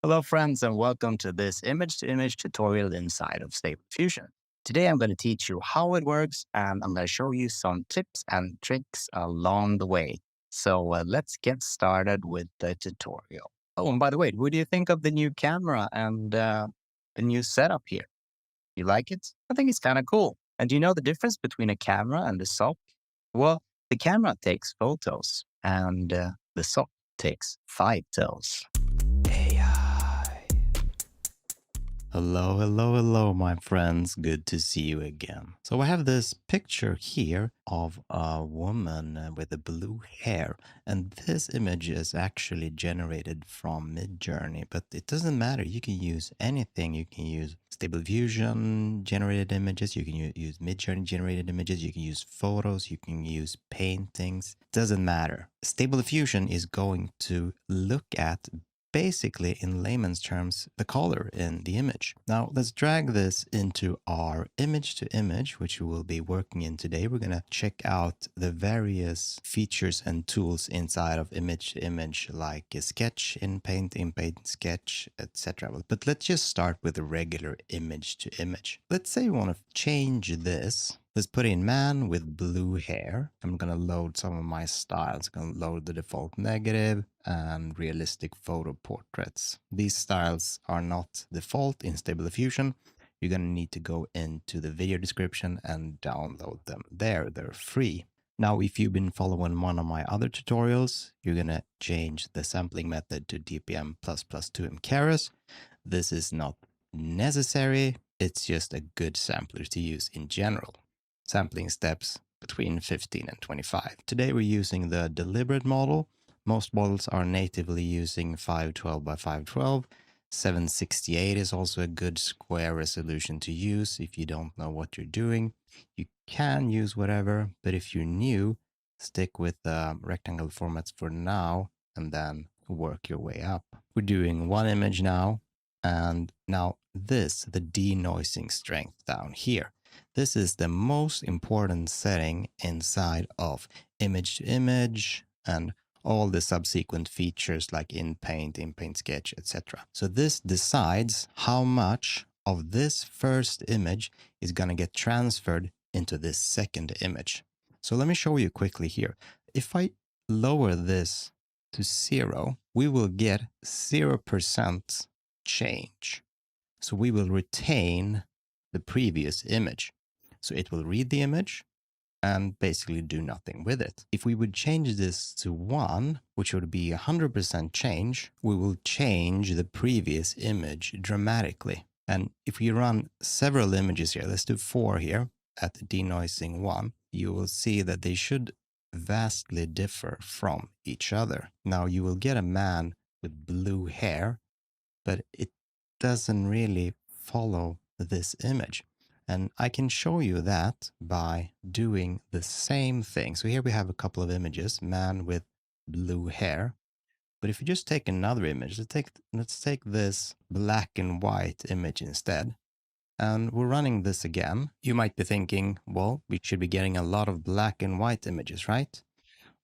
Hello, friends, and welcome to this image-to-image tutorial inside of Stable Diffusion. Today, I'm going to teach you how it works, and I'm going to show you some tips and tricks along the way. So let's get started with the tutorial. Oh, and by the way, what do you think of the new camera and the new setup here? You like it? I think it's kind of cool. And do you know the difference between a camera and the sock? Well, the camera takes photos, and the sock takes photos. AI. Hello, my friends. Good to see you again. So I have this picture here of a woman with the blue hair, and this image is actually generated from Midjourney, but it doesn't matter. You can use anything. You can use Stable Diffusion generated images. You can use Midjourney generated images. You can use photos. You can use paintings. Doesn't matter. Stable Diffusion is going to look at basically, in layman's terms, the color in the image. Now, let's drag this into our image to image, which we will be working in today. We're going to check out the various features and tools inside of image to image, like a sketch in Paint, Sketch, etc. But let's just start with a regular image to image. Let's say we want to change this. Let's put in man with blue hair. I'm going to load some of my styles. I'm going to load the default negative and realistic photo portraits. These styles are not default in Stable Diffusion. You're going to need to go into the video description and download them there. They're free. Now, if you've been following one of my other tutorials, you're going to change the sampling method to DPM++ 2M Keras. This is not necessary. It's just a good sampler to use in general. Sampling steps between 15 and 25. Today we're using the deliberate model. Most models are natively using 512 by 512. 768 is also a good square resolution to use if you don't know what you're doing. You can use whatever, but if you're new, stick with rectangle formats for now and then work your way up. We're doing one image now, and now this, the denoising strength down here. This is the most important setting inside of image to image and all the subsequent features like in Paint Sketch, etc. So this decides how much of this first image is going to get transferred into this second image. So let me show you quickly here. If I lower this to 0, we will get 0% change. So we will retain the previous image. So it will read the image and basically do nothing with it. If we would change this to 1, which would be 100% change, we will change the previous image dramatically. And if we run several images here, let's do 4 here at denoising 1, you will see that they should vastly differ from each other. Now you will get a man with blue hair, but it doesn't really follow this image. And I can show you that by doing the same thing. So here we have a couple of images, man with blue hair. But if you just take another image, let's take this black and white image instead. And we're running this again. You might be thinking, well, we should be getting a lot of black and white images, right?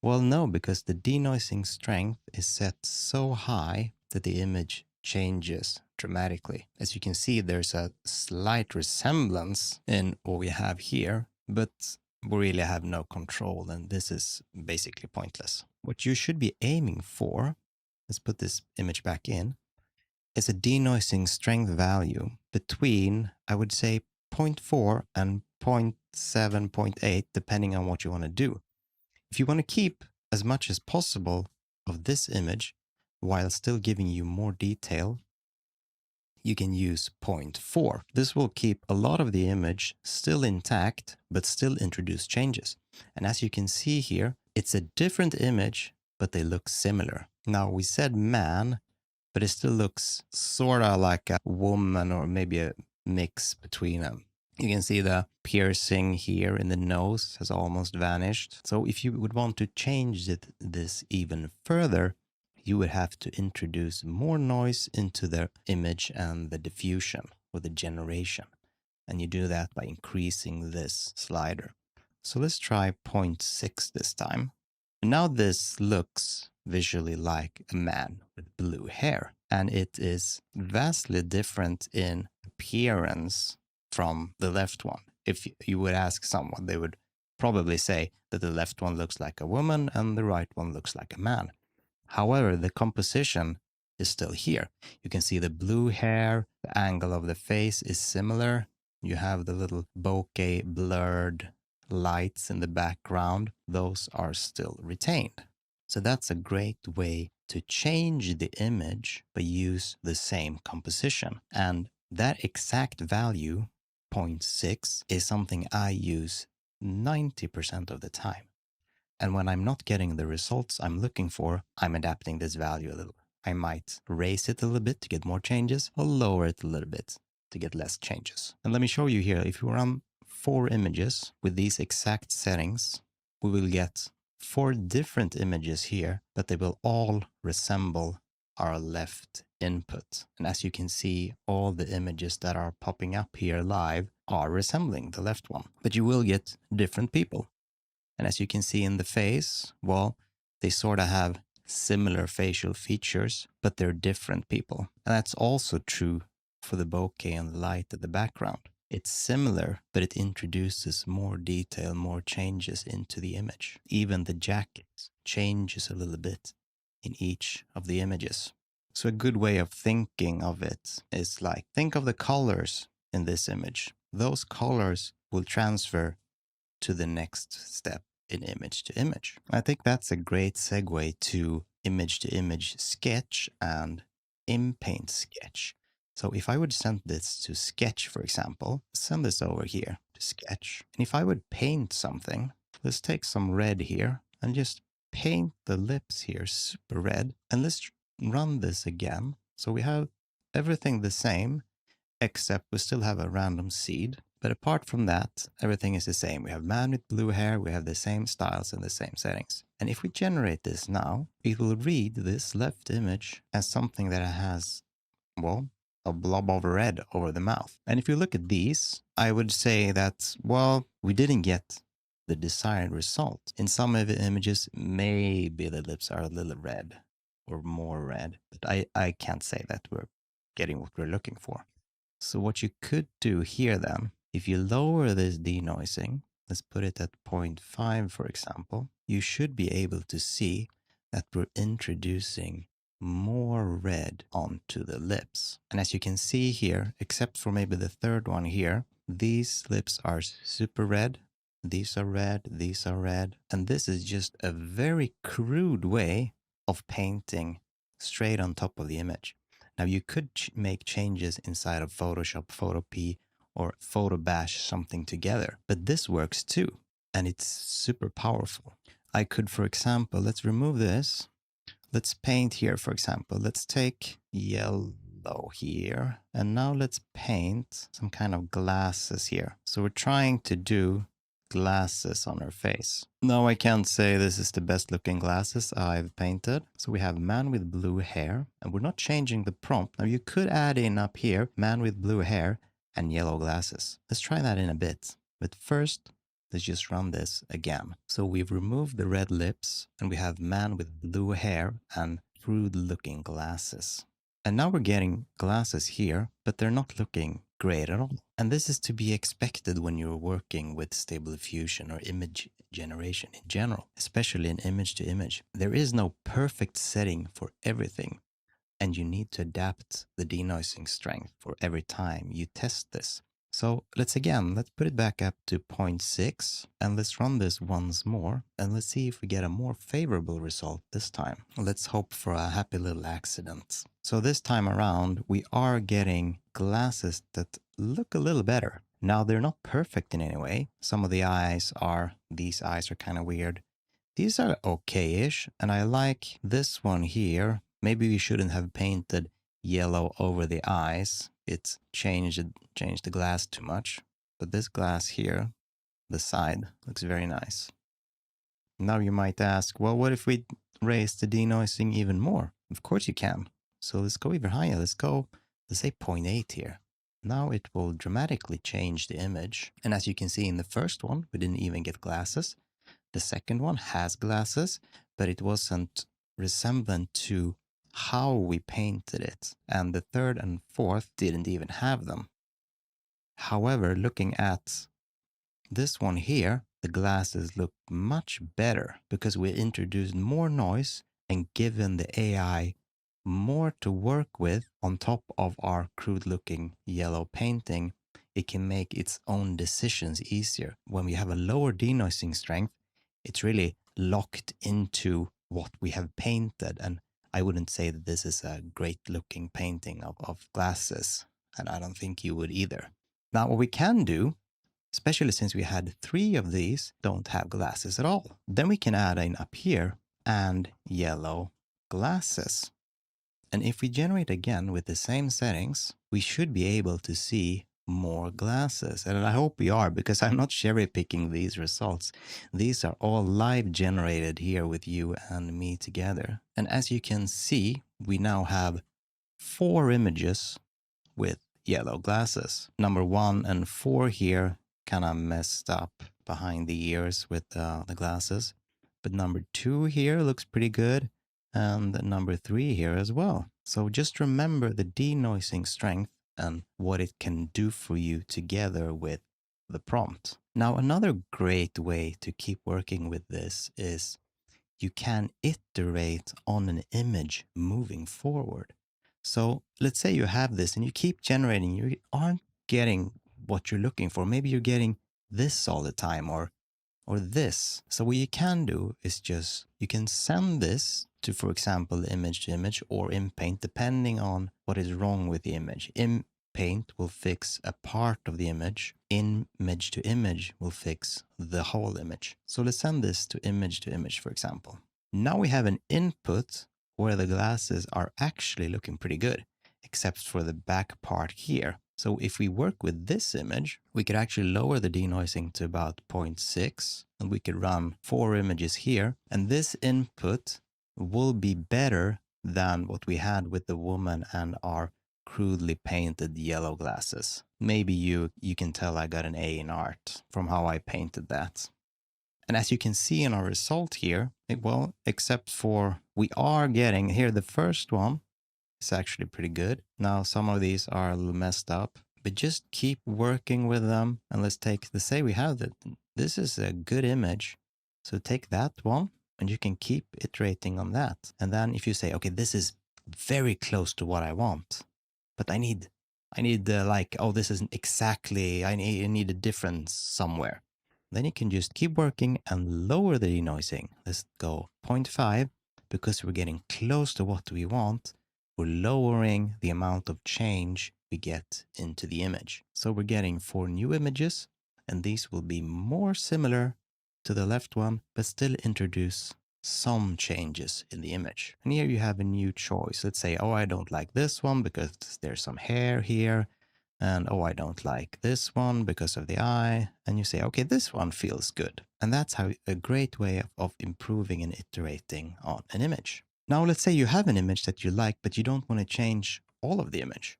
Well, no, because the denoising strength is set so high that the image changes dramatically. As you can see, there's a slight resemblance in what we have here, but we really have no control, and this is basically pointless. What you should be aiming for, let's put this image back in, is a denoising strength value between, I would say, 0.4 and 0.7, 0.8, depending on what you want to do. If you want to keep as much as possible of this image while still giving you more detail, you can use 0.4. This will keep a lot of the image still intact, but still introduce changes. And as you can see here, it's a different image, but they look similar. Now, we said man, but it still looks sort of like a woman or maybe a mix between them. You can see the piercing here in the nose has almost vanished. So if you would want to change this even further, you would have to introduce more noise into the image and the diffusion or the generation. And you do that by increasing this slider. So let's try 0.6 this time. And now this looks visually like a man with blue hair. and it is vastly different in appearance from the left one. If you would ask someone, they would probably say that the left one looks like a woman and the right one looks like a man. However, the composition is still here. You can see the blue hair, the angle of the face is similar. You have the little bokeh blurred lights in the background. Those are still retained. So that's a great way to change the image but use the same composition. And that exact value, 0.6, is something I use 90% of the time. And when I'm not getting the results I'm looking for, I'm adapting this value a little. I might raise it a little bit to get more changes or lower it a little bit to get less changes. And let me show you here, if you run 4 images with these exact settings, we will get 4 different images here, but they will all resemble our left input. And as you can see, all the images that are popping up here live are resembling the left one, but you will get different people. And as you can see in the face, well, they sort of have similar facial features, but they're different people. And that's also true for the bokeh and the light at the background. It's similar, but it introduces more detail, more changes into the image. Even the jacket changes a little bit in each of the images. So a good way of thinking of it is like, think of the colors in this image. Those colors will transfer to the next step in image to image. I think that's a great segue to image sketch and in-paint sketch. So if I would send this to sketch, for example, send this over here to sketch. And if I would paint something, let's take some red here and just paint the lips here super red. And let's run this again. So we have everything the same, except we still have a random seed. But apart from that, everything is the same. We have man with blue hair, we have the same styles and the same settings. And if we generate this now, it will read this left image as something that has, well, a blob of red over the mouth. And if you look at these, I would say that, well, we didn't get the desired result. In some of the images, maybe the lips are a little red or more red, but I can't say that we're getting what we're looking for. So what you could do here then, if you lower this denoising, let's put it at 0.5 for example, you should be able to see that we're introducing more red onto the lips. And as you can see here, except for maybe the third one here, these lips are super red, these are red, these are red, and this is just a very crude way of painting straight on top of the image. Now you could make changes inside of Photoshop, Photopea, or Photobash something together, but this works too, and it's super powerful. I could, for example, let's remove this. Let's paint here, for example. Let's take yellow here, and now let's paint some kind of glasses here. So we're trying to do glasses on her face. No, I can't say this is the best looking glasses I've painted. So we have man with blue hair, and we're not changing the prompt. Now you could add in up here, man with blue hair and yellow glasses. Let's try that in a bit. But first, let's just run this again. So we've removed the red lips, and we have man with blue hair and crude looking glasses. And now we're getting glasses here, but they're not looking great at all. And this is to be expected when you're working with Stable Diffusion or image generation in general, especially in image to image. There is no perfect setting for everything, and you need to adapt the denoising strength for every time you test this. So let's put it back up to 0.6 and let's run this once more and let's see if we get a more favorable result this time. Let's hope for a happy little accident. So this time around, we are getting glasses that look a little better. Now they're not perfect in any way. Some of the these eyes are kind of weird. These are okay-ish, and I like this one here. Maybe we shouldn't have painted yellow over the eyes. It's changed the glass too much. But this glass here, the side, looks very nice. Now you might ask, well, what if we raise the denoising even more? Of course you can. So let's go even higher. Let's say 0.8 here. Now it will dramatically change the image. And as you can see in the first one, we didn't even get glasses. The second one has glasses, but it wasn't resemblant to how we painted it. And the third and fourth didn't even have them. However, looking at this one here, the glasses look much better because we introduced more noise and given the AI more to work with on top of our crude looking yellow painting. It can make its own decisions easier. When we have a lower denoising strength, it's really locked into what we have painted. And I wouldn't say that this is a great looking painting of glasses. And I don't think you would either. Now, what we can do, especially since we had 3 of these don't have glasses at all, then we can add in up here and yellow glasses. And if we generate again with the same settings, we should be able to see more glasses. And I hope we are, because I'm not cherry picking these results. These are all live generated here with you and me together. And as you can see, we now have 4 images with yellow glasses. Number 1 and 4 here kind of messed up behind the ears with the glasses. But number 2 here looks pretty good. And number 3 here as well. So just remember the denoising strength and what it can do for you together with the prompt. Now, another great way to keep working with this is you can iterate on an image moving forward. So let's say you have this and you keep generating, you aren't getting what you're looking for. Maybe you're getting this all the time or this. So what you can do is just, you can send this to, for example, image to image or in Paint, depending on what is wrong with the image. In Paint will fix a part of the image. Image to image will fix the whole image. So let's send this to image, for example. Now we have an input where the glasses are actually looking pretty good, except for the back part here. So if we work with this image, we could actually lower the denoising to about 0.6, and we could run 4 images here. And this input will be better than what we had with the woman and our crudely painted yellow glasses. Maybe you can tell I got an A in art from how I painted that. And as you can see in our result here, well, except for we are getting here, the first one is actually pretty good. Now, some of these are a little messed up, but just keep working with them. And let's say we have that. This is a good image. So take that one and you can keep iterating on that. And then if you say, okay, this is very close to what I want, but I need like, oh, this isn't exactly, I need a difference somewhere. Then you can just keep working and lower the denoising. Let's go 0.5 because we're getting close to what we want. We're lowering the amount of change we get into the image. So we're getting 4 new images, and these will be more similar to the left one, but still introduce some changes in the image. And here you have a new choice. Let's say, oh, I don't like this one because there's some hair here. And oh, I don't like this one because of the eye. And you say, okay, this one feels good. And that's how a great way of improving and iterating on an image. Now, let's say you have an image that you like, but you don't want to change all of the image.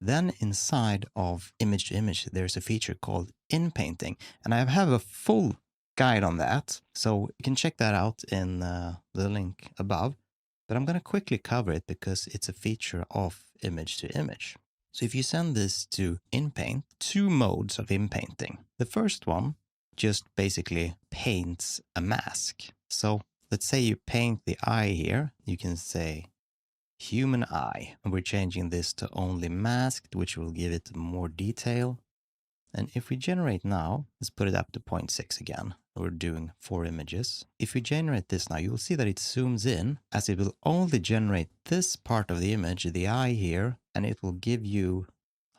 Then inside of image to image, there's a feature called in painting. And I have a full guide on that. So you can check that out in the link above. But I'm going to quickly cover it because it's a feature of image to image. So if you send this to InPaint, 2 modes of InPainting. The first one just basically paints a mask. So let's say you paint the eye here. You can say human eye. And we're changing this to only masked, which will give it more detail. And if we generate now, let's put it up to 0.6 again. We're doing 4 images. If we generate this now, you'll see that it zooms in as it will only generate this part of the image, the eye here, and it will give you,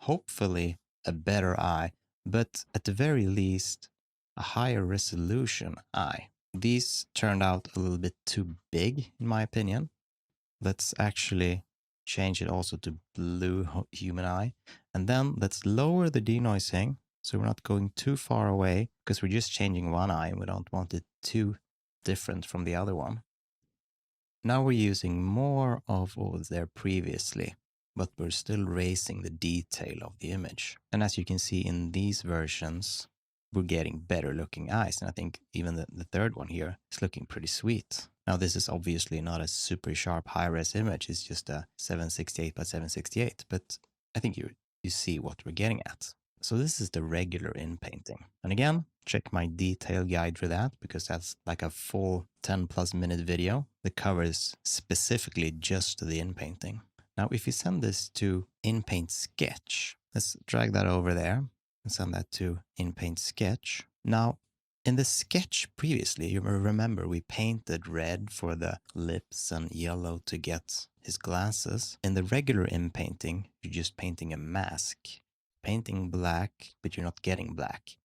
hopefully, a better eye, but at the very least, a higher resolution eye. These turned out a little bit too big, in my opinion. Let's actually change it also to blue human eye. And then let's lower the denoising. So we're not going too far away because we're just changing one eye and we don't want it too different from the other one. Now we're using more of what was there previously, but we're still raising the detail of the image. And as you can see in these versions, we're getting better looking eyes. And I think even the third one here is looking pretty sweet. Now this is obviously not a super sharp high-res image, it's just a 768 by 768, but I think you see what we're getting at. So this is the regular in-painting. And again, check my detail guide for that, because that's like a full 10+ minute video that covers specifically just the in-painting. Now if you send this to in-paint sketch, let's drag that over there and send that to in-paint sketch. Now in the sketch previously, you remember we painted red for the lips and yellow to get his glasses. In the regular in-painting, you're just painting a mask. Painting black, but you're not getting black.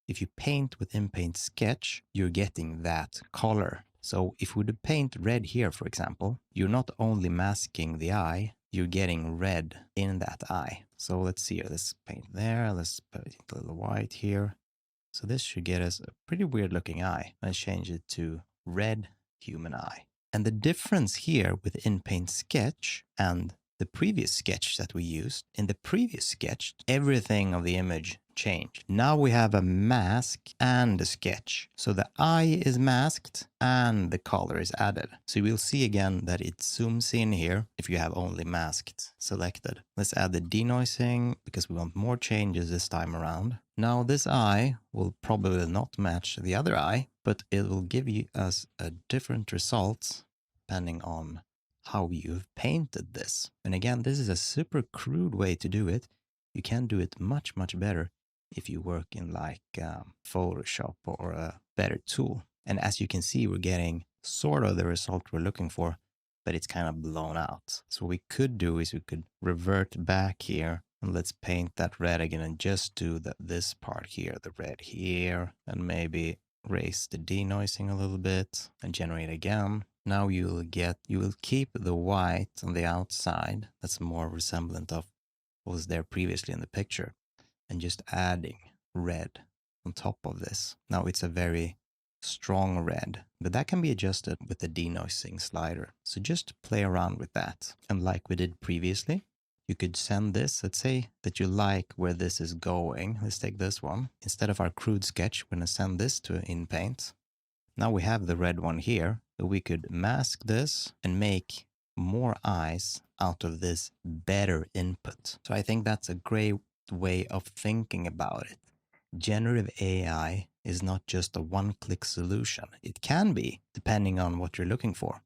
If you paint with in-paint sketch, you're getting that color. So if we would paint red here, for example, you're not only masking the eye, you're getting red in that eye. So let's see here, let's paint there, let's put a little white here. So this should get us a pretty weird looking eye. Let's change it to red human eye. And the difference here with in-paint sketch and the previous sketch that we used, in the previous sketch, everything of the image changed. Now we have a mask and a sketch. So the eye is masked and the color is added. So we'll see again that it zooms in here if you have only masked selected. Let's add the denoising because we want more changes this time around. Now this eye will probably not match the other eye, but it will give us a different result depending on how you've painted this. And again, this is a super crude way to do it. You can do it much, much better if you work in like Photoshop or a better tool. And as you can see, we're getting sort of the result we're looking for, but it's kind of blown out. So what we could do is we could revert back here and let's paint that red again and just do this part here, the red here, and maybe raise the denoising a little bit and generate again. Now you will keep the white on the outside. That's more resemblant of what was there previously in the picture, and just adding red on top of this. Now it's a very strong red, but that can be adjusted with the denoising slider. So just play around with that. And like we did previously, you could send this, let's say that you like where this is going. Let's take this one. Instead of our crude sketch, we're gonna send this to in-paint. Now we have the red one here, but we could mask this and make more eyes out of this better input. So I think that's a great way of thinking about it. Generative AI is not just a one-click solution. It can be, depending on what you're looking for.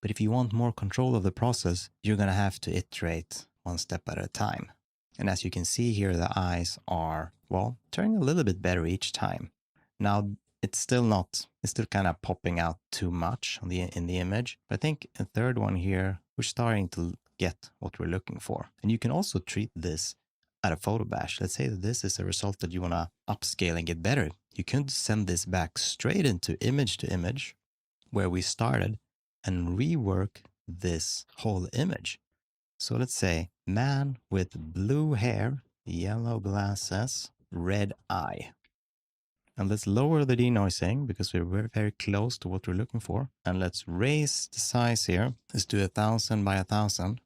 But if you want more control of the process, you're going to have to iterate one step at a time. And as you can see here, the eyes are, well, turning a little bit better each time. Now, it's still kind of popping out too much in the image. But I think a third one here, we're starting to get what we're looking for. And you can also treat this at a photo bash. Let's say that this is a result that you want to upscale and get better. You can send this back straight into image to image where we started and rework this whole image. So let's say man with blue hair, yellow glasses, red eye. And let's lower the denoising because we're very, very close to what we're looking for. And let's raise the size here. Let's do 1000 by 1000.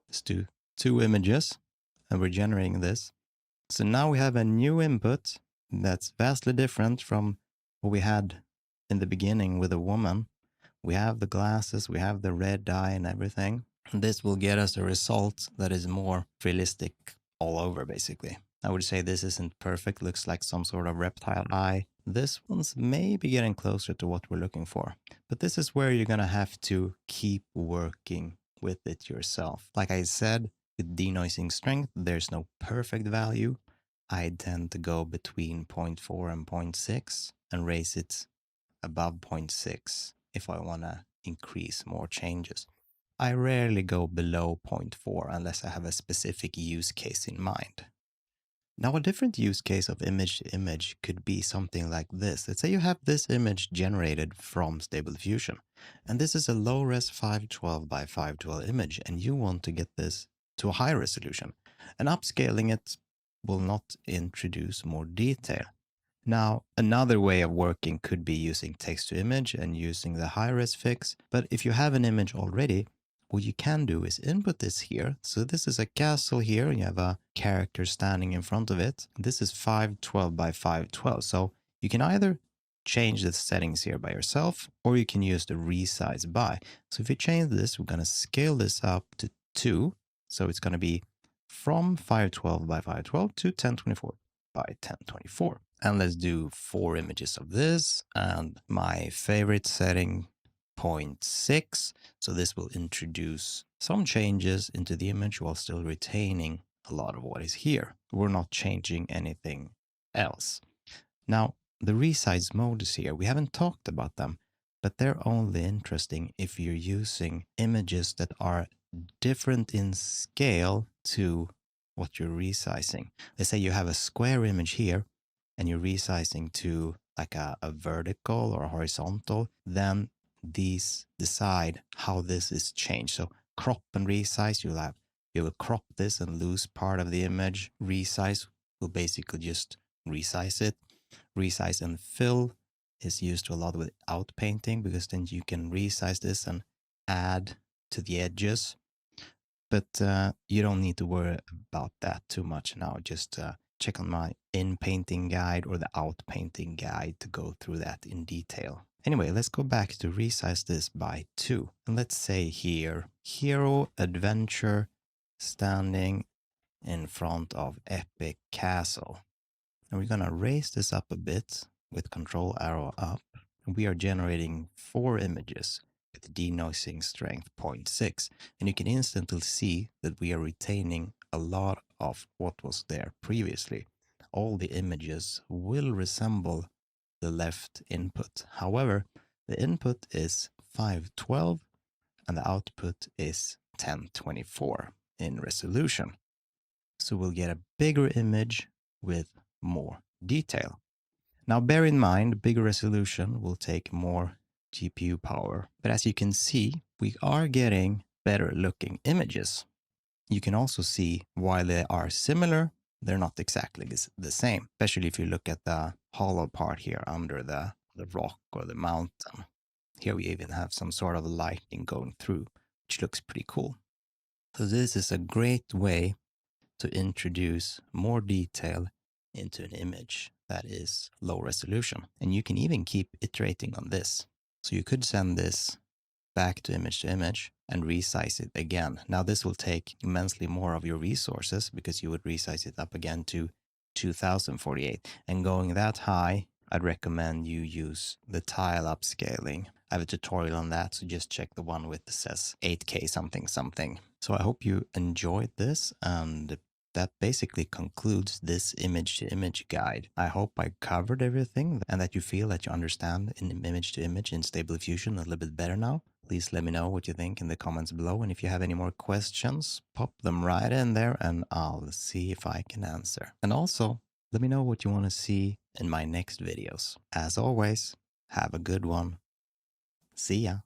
Let's do 2 images and we're generating this. So now we have a new input that's vastly different from what we had in the beginning with a woman. We have the glasses, we have the red dye and everything. And this will get us a result that is more realistic all over, basically. I would say this isn't perfect, looks like some sort of reptile eye. This one's maybe getting closer to what we're looking for. But this is where you're gonna have to keep working with it yourself. Like I said, with denoising strength, there's no perfect value. I tend to go between 0.4 and 0.6 and raise it above 0.6 if I wanna increase more changes. I rarely go below 0.4 unless I have a specific use case in mind. Now, a different use case of image to image could be something like this. Let's say you have this image generated from Stable Diffusion, and this is a low-res 512 by 512 image, and you want to get this to a high resolution. And upscaling it will not introduce more detail. Now, another way of working could be using text to image and using the high-res fix, but if you have an image already, what you can do is input this here. So this is a castle here. You have a character standing in front of it. This is 512 by 512. So you can either change the settings here by yourself, or you can use the resize by. So if you change this, we're going to scale this up to 2. So it's going to be from 512 by 512 to 1024 by 1024. And let's do 4 images of this. And my favorite setting, 0.6. So this will introduce some changes into the image while still retaining a lot of what is here. We're not changing anything else. Now, the resize modes here, we haven't talked about them, but they're only interesting if you're using images that are different in scale to what you're resizing. Let's say you have a square image here and you're resizing to like a vertical or a horizontal, then these decide how this is changed. So crop and resize, you will crop this and lose part of the image. Resize will basically just resize it. Resize and fill is used a lot with outpainting, because then you can resize this and add to the edges. But you don't need to worry about that too much now. Just check on my in-painting guide or the out-painting guide to go through that in detail. Anyway, let's go back to resize this by 2. And let's say here, hero adventure standing in front of epic castle. And we're going to raise this up a bit with control arrow up. And we are generating 4 images with denoising strength 0.6. And you can instantly see that we are retaining a lot of what was there previously. All the images will resemble the left input. However, the input is 512 and the output is 1024 in resolution. So we'll get a bigger image with more detail. Now bear in mind, bigger resolution will take more GPU power, but as you can see, we are getting better looking images. You can also see while they are similar, they're not exactly the same, especially if you look at the hollow part here under the rock or the mountain. Here we even have some sort of lightning going through, which looks pretty cool. So this is a great way to introduce more detail into an image that is low resolution. And you can even keep iterating on this. So you could send this back to image and resize it again. Now this will take immensely more of your resources, because you would resize it up again to 2048. And going that high, I'd recommend you use the tile upscaling. I have a tutorial on that, so just check the one with the says 8K something something. So I hope you enjoyed this, and that basically concludes this image-to-image guide. I hope I covered everything and that you feel that you understand in image-to-image in Stable Diffusion a little bit better now. Please let me know what you think in the comments below, and if you have any more questions, pop them right in there and I'll see if I can answer. And also, let me know what you want to see in my next videos. As always, have a good one. See ya.